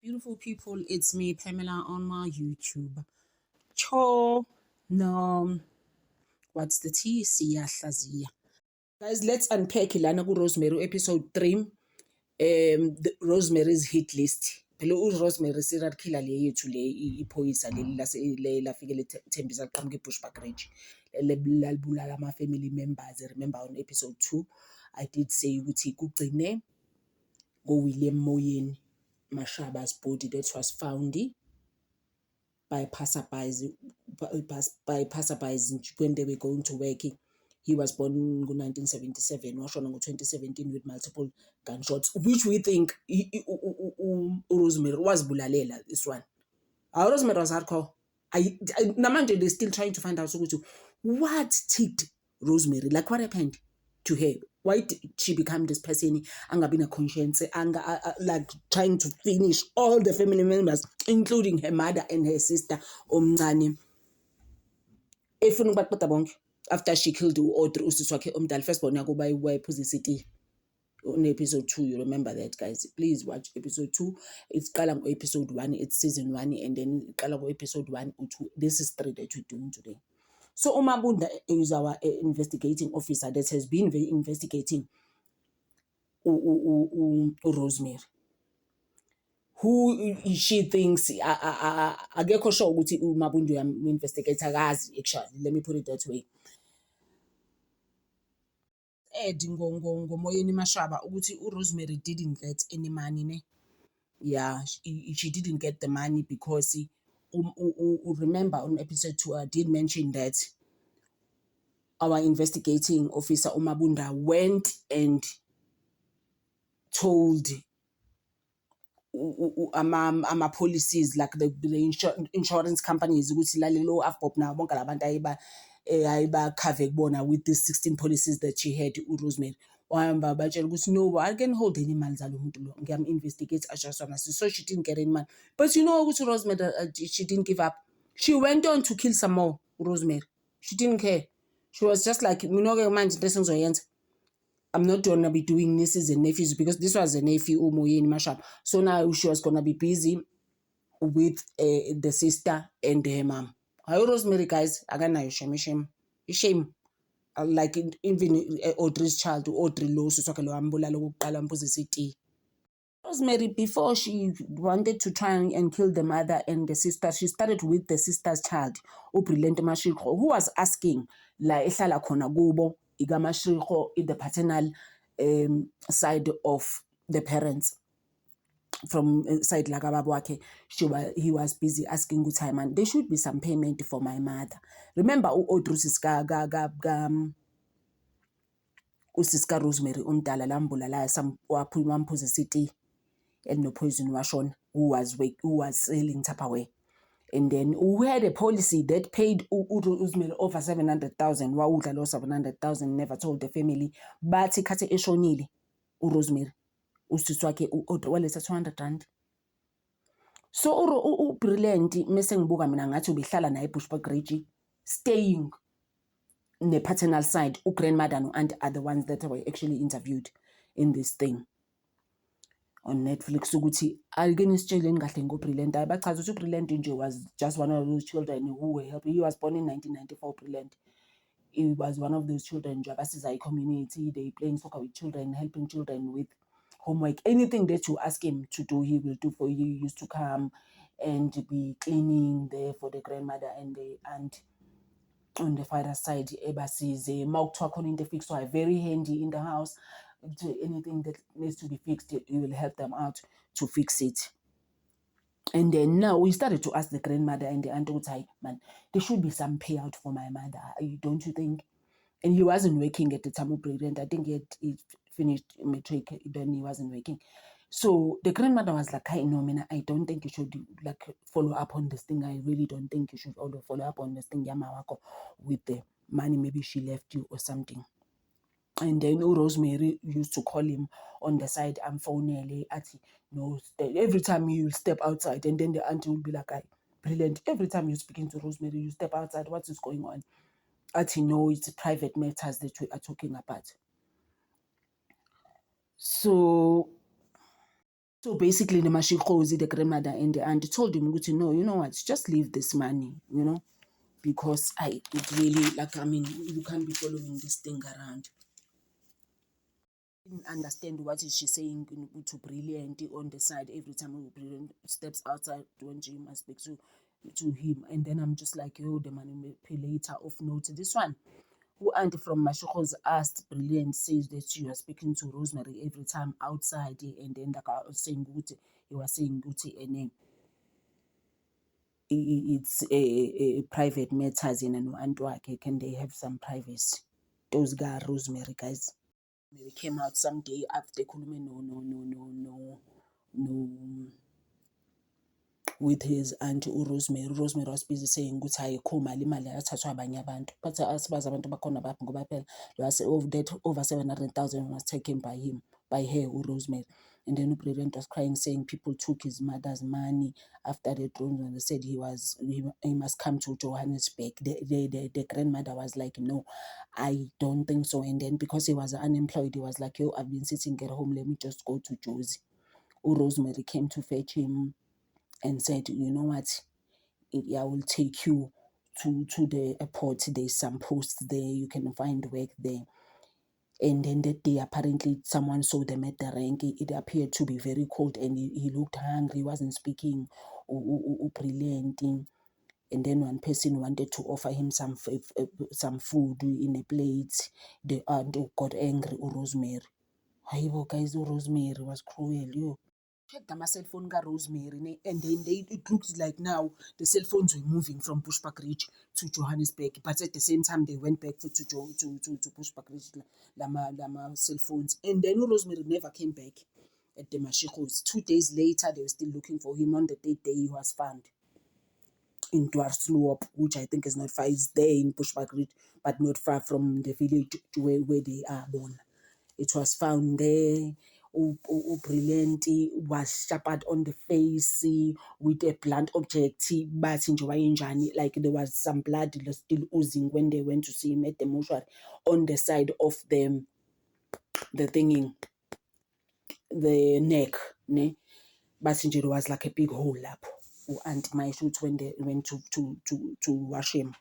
Beautiful people, it's me, Pamela, on my YouTube. Cho, no, what's the tea? Siyahlaziya. Guys, let's unpack Ilana Rosemary episode 3. Rosemary's hit list. Phela Rosemary serial killer le yethu le iphoyisa leli lafike lethembisa liqhamuka eBushbuck Ridge lalibulala ama-family members. Remember on episode 2 I did say ukuthi kugcine William Moyeni Mashaba's body that was found by passerbys when they were going to work. He was born in 1977, washona ngo-2017 with multiple gunshots, which we think Rosemary was bulalela this one. Our Rosemary was hardcore. Namanje they're still trying to find out what ticked Rosemary, like what happened to her. Why did she become this person? Anga been a conscience, like trying to finish all the family members, including her mother and her sister, Omncane. After she killed Audrey Usiswakhe Omdal, first born by City on episode 2. You remember that, guys? Please watch episode 2. It's Kalango episode 1, it's season 1, and then Kalango episode 1 or 2. This is 3 that we're doing today. So Umabunda is our investigating officer that has been investigating Rosemary, who she thinks akekho sure ukuthi uMabunda uyam-investigate akazi actually. Let me put it that way. Ngomoyeni Mashaba ukuthi Rosemary didn't get any money ne. Yeah, she didn't get the money because remember on episode 2 I did mention that our investigating officer Umabunda went and told policies, like the insurance companies, ukuthi lalelo afbop na bonke labantu ayiba cover kubona with the 16 policies that she had Rosemary. Wahamba batshela ukuthi no, I can hold any mali zalo muntu lo, ngiyam-investigate ajaswana. So she didn't get any money. But you know ukuthi Rosemary, she didn't give up. She went on to kill some more. Rosemary, she didn't care. She was just like, manje into sengizoyenza, I'm not going to be doing nieces and nephews, because this was a nephew, Moyeni Mashab. So now she was going to be busy with the sister and her mom. How Rosemary, guys, again, shame. Like even Audrey's child, Audrey Low, Rosemary, before she wanted to try and kill the mother and the sister, she started with the sister's child, Brilliant Mashiko, who was asking, la ehlala khona kubo, igamashiko in the paternal side of the parents. From side like Ababwake, he was busy asking good time, and there should be some payment for my mother. Remember, Odrusiska Usiska Rosemary Umdala Lambula some Wapumampuzi City and no poison washon who was selling Tupperware. And then we had a policy that paid Rosemary over 700,000. Wauda lost 700,000, never told the family. But he cut a shonili, Rosemary. Usiswake waletha 200 rand. So brilliant mesengibuka mina ngathi ubihlala naye eBushbuck Ridge, staying in the paternal side. Grandmother and aunt are the ones that were actually interviewed in this thing on Netflix. Ukuthi alikenisitsheleni kahle ngoBrilliant. Abachaza ukuthi Brilliant nje was just one of those children who were helping. He was born in 1994. Brilliant. He was one of those children nje abasiza community. They playing soccer with children, helping children with homework. Anything that you ask him to do, he will do for you. He used to come and be cleaning there for the grandmother and the aunt on the father's side. Ebasize Maukthwakho into fixed, so very handy in the house. Anything that needs to be fixed, he will help them out to fix it. And then now we started to ask the grandmother and the aunt, man, there should be some payout for my mother, don't you think? And he wasn't working at the time of Brilliant. I think he finished matric, then he wasn't working. So the grandmother was like, I don't think you should like follow up on this thing. I really don't think you should follow up on this thing, Yamawako, with the money maybe she left you or something. And then Rosemary used to call him on the side, I'm phoning no, every time you step outside, and then the auntie will be like, Brilliant, every time you're speaking to Rosemary, you step outside, what is going on? No, it's private matters that we are talking about. So So basically, the mashikozi, the grandmother and the aunt told him, no, you know what, just leave this money, because it really, you can't be following this thing around. Didn't understand what is she saying to Brilliant on the side every time Brilliant steps outside when she must speak to him. And then I'm just like, the manipulator of note. This one, who auntie from Mashokos asked Brilliant, says that she was speaking to Rosemary every time outside, and then like I was saying, he was saying, and it's a private matters in an Antwake. Can they have some privacy? Those guys, Rosemary guys. They came out someday after no with his auntie Rosemary. Rosemary was busy saying ukuthi ayikho imali athathwa abanye abantu. But asibazi abantu bakhona baphi ngoba phela was over 700,000 was taken by her Rosemary. And then Brilliant was crying, saying people took his mother's money after the drones, and they said he must come to Johannesburg. The grandmother was like, no, I don't think so. And then because he was unemployed, he was like, I've been sitting at home, let me just go to Josie. Rosemary came to fetch him and said, you know what, I will take you to the airport. There's some posts there, you can find work there. And then that day, apparently, someone saw them at the rank. It appeared to be very cold, and he looked hungry, he wasn't speaking, brilliant. And then one person wanted to offer him some food in a plate. The aunt got angry, Rosemary. Hayibo, guys, Rosemary was cruel, yo. Checked my cell phone, Rosemary, and then it looks like now the cell phones were moving from Bushbuckridge to Johannesburg, but at the same time they went back to Bushbuckridge, lama cell phones, and then Rosemary never came back at the Mashikos. 2 days later, they were still looking for him. On the 3rd day, he was found in Dwarfsloop, which I think is not far. It's there in Bushbuckridge, but not far from the village to where they are born. It was found there. Brilliant was sharpened on the face with a blunt object, but like there was some blood still oozing when they went to see him at the mortuary on the side of the thingy, the neck, ne? But it was like a big hole up. And my shoots when they went to wash him.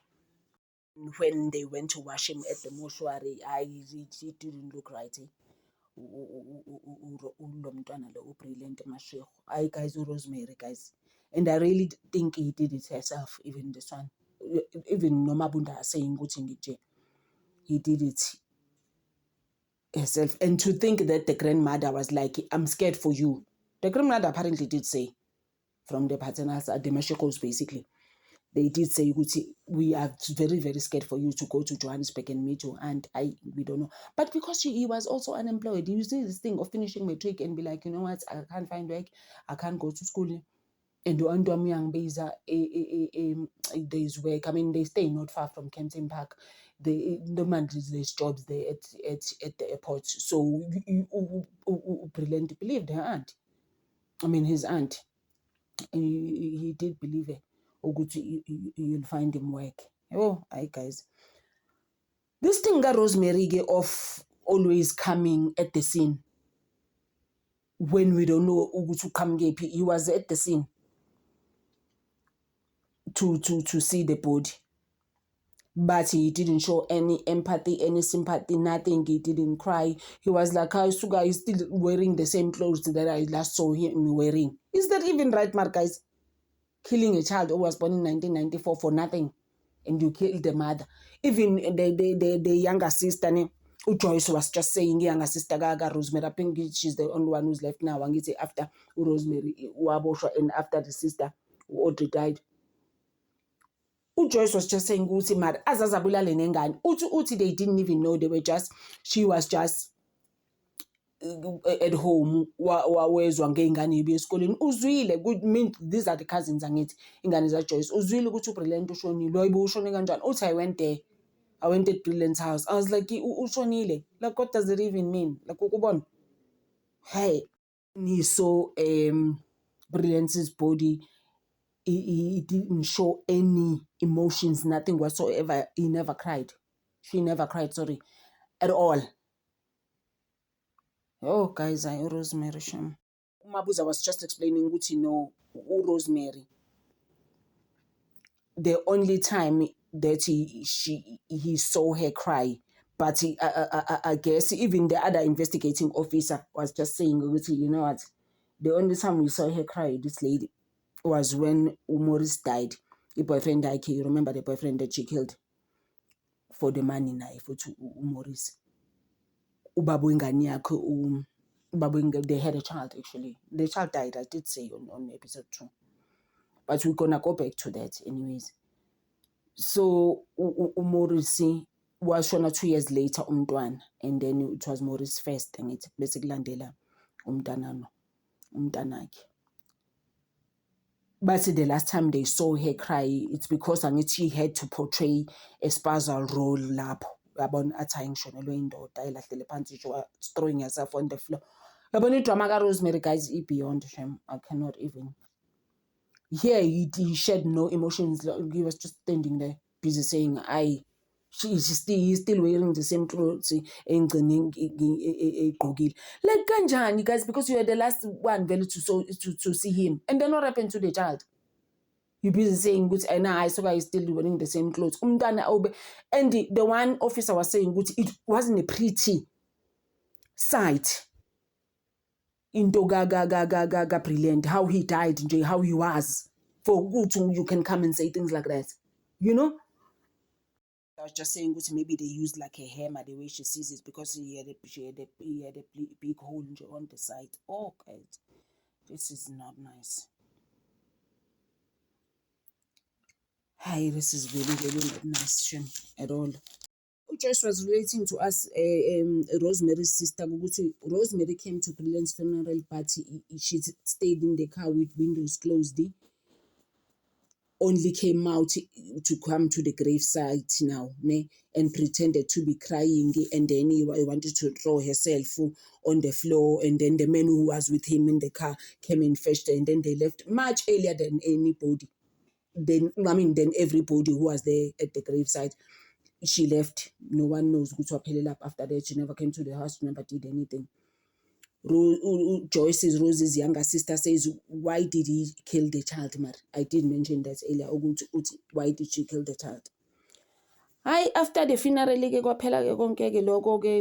When they went to wash him at the mortuary, it didn't look right. Brilliant mashego. I guys, Rosemary guys, and I really think he did it herself. Even this one, even Nomabunda saying he did it herself. And to think that the grandmother was like, I'm scared for you. The grandmother apparently did say from the paternal side, the mashegos basically. They did say, we are very, very scared for you to go to Johannesburg and meet you. And we don't know. But because he was also unemployed, you see this thing of finishing matric and be like, you know what, I can't find work, I can't go to school. And the young Beza, there's work. I mean, they stay not far from Kempton Park. The man there's jobs there at the airport. So Brilliant believed her aunt. I mean, his aunt. He did believe it. You'll find him work. Oh, hi guys. This thing got Rosemary of always coming at the scene when we don't know to come. He was at the scene to see the body, but he didn't show any empathy, any sympathy, nothing. He didn't cry. He was like, Suga is still wearing the same clothes that I last saw him wearing. Is that even right, Mark, guys? Killing a child who was born in 1994 for nothing, and you killed the mother. Even the younger sister, Joyce was just saying, younger sister Gaga Rosemary, I think she's the only one who's left now. And after Rosemary, and after the sister who already died. Joyce was just saying, they didn't even know, she was just at home wezwa ngey'ngane yibe esikoleni uzwile mean these are the cousins angithi ingane zaJoyce uzwile ukuthi uBrilliant ushonile wayibe ushone kanjani uthi I went there, I went at Brilliant's house. I was like ushonile, like what does it even mean, like ukubona hey so Brilliant's body, he didn't show any emotions, nothing whatsoever. He never cried, she never cried, sorry, at all. Oh, guys, I Rosemary Sham. Mabuza was just explaining ukuthi no, Rosemary, the only time that he saw her cry, but I guess even the other investigating officer was just saying, you know what, the only time we saw her cry, this lady, was when Maurice died. The boyfriend died. You remember the boyfriend that she killed for the money now for Maurice. They had a child actually. The child died, I did say on episode 2. But we're gonna go back to that anyways. So Maurice was shona 2 years later umntwana, and then it was Maurice first, and it's basically landela umntanakhe. But the last time they saw her cry, it's because she had to portray a spousal role lapho. Yabona athi ayingishonelwe indoda elahlele phansi, she was throwing herself on the floor. Yabona idrama ka Rosemary, guys, beyond shame. I cannot even. Here he shed no emotions. He was just standing there busy saying, he's still wearing the same clothes like kanjani, guys, because you are the last one to see him. And then what happened to the child? You busy saying good, and I saw he's still wearing the same clothes. And the one officer was saying good, it wasn't a pretty sight. Into gaga brilliant, how he died, how he was. For good, you can come and say things like that. You know? I was just saying that maybe they used like a hammer the way she sees it, because he had a big hole on the side. Oh, God. This is not nice. Hi, this is really not nice at all. Joyce was relating to us, Rosemary's sister. Rosemary came to Brilliant's funeral, but she stayed in the car with windows closed. Only came out to come to the gravesite now, and pretended to be crying, and then he wanted to throw herself on the floor, and then the man who was with him in the car came and fetched her, and then they left much earlier than anybody. Than everybody who was there at the gravesite. She left. No one knows who up after that. She never came to the house. She never did anything. Rose's younger sister says, why did he kill the child? I did mention that earlier. Why did she kill the child? After the funeral,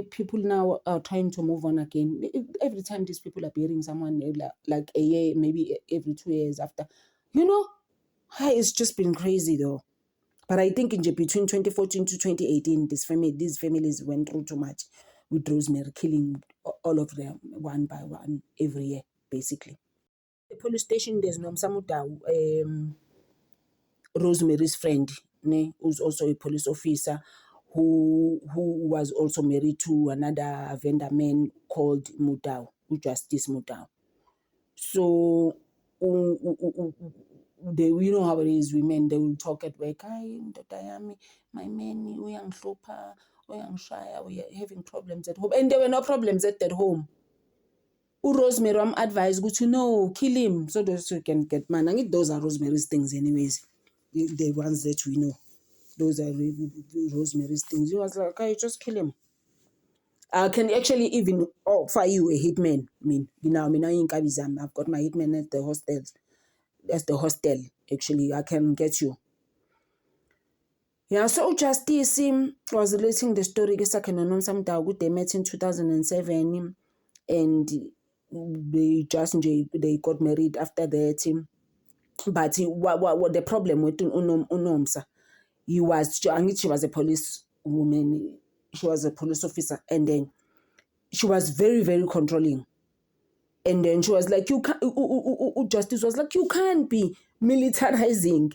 people now are trying to move on again. Every time these people are burying someone, like a year, maybe every 2 years after, it's just been crazy though. But I think between 2014 to 2018, these families went through too much with Rosemary killing all of them one by one every year, basically. The police station, there's Nomsamuda, Rosemary's friend, who's also a police officer, who was also married to another vendor man called Mudau, Justice Mudau. So you know how it is, women, they will talk at work, my man, we are having problems at home. And there were no problems at that home. Rosemary advised no, kill him so that you can get money. I think those are Rosemary's things anyways. The ones that we know. Those are Rosemary's things. He was like, just kill him. I can actually even offer you a hitman. I've got my hitman at the hostel. That's the hostel, actually. I can get you. Yeah, so Justice was relating the story. They met in 2007, and they got married after that. But what the problem with Unomsa? She was a police woman. She was a police officer, and then she was very, very controlling. And then she was like, Justice was like, you can't be militarizing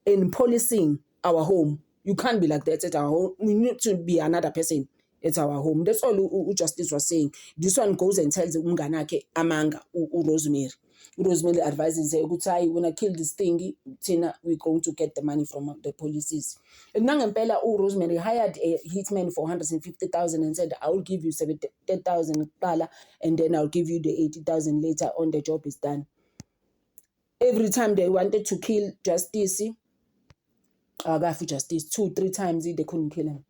and policing our home. You can't be like that at our home. We need to be another person at our home. That's all Justice was saying. This one goes and tells Unganake Amanga, Rosemary. Rosemary advises her, when I kill this thing, Tina, we're going to get the money from the policies. And Nangambela, Rosemary hired a hitman for 150,000 and said, I will give you 70,000 and then I'll give you the 80,000 later on, the job is done. Every time they wanted to kill Justice, Justice 2-3 times, they couldn't kill him.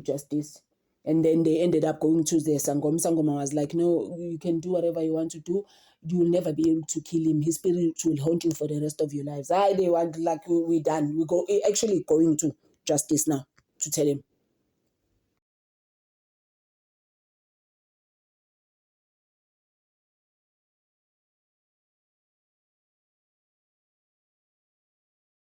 Justice. And then they ended up going to the Sangoma. Sangoma was like, no, you can do whatever you want to do. You'll never be able to kill him. His spirit will haunt you for the rest of your lives. They were like, we're done. We're actually going to justice now to tell him.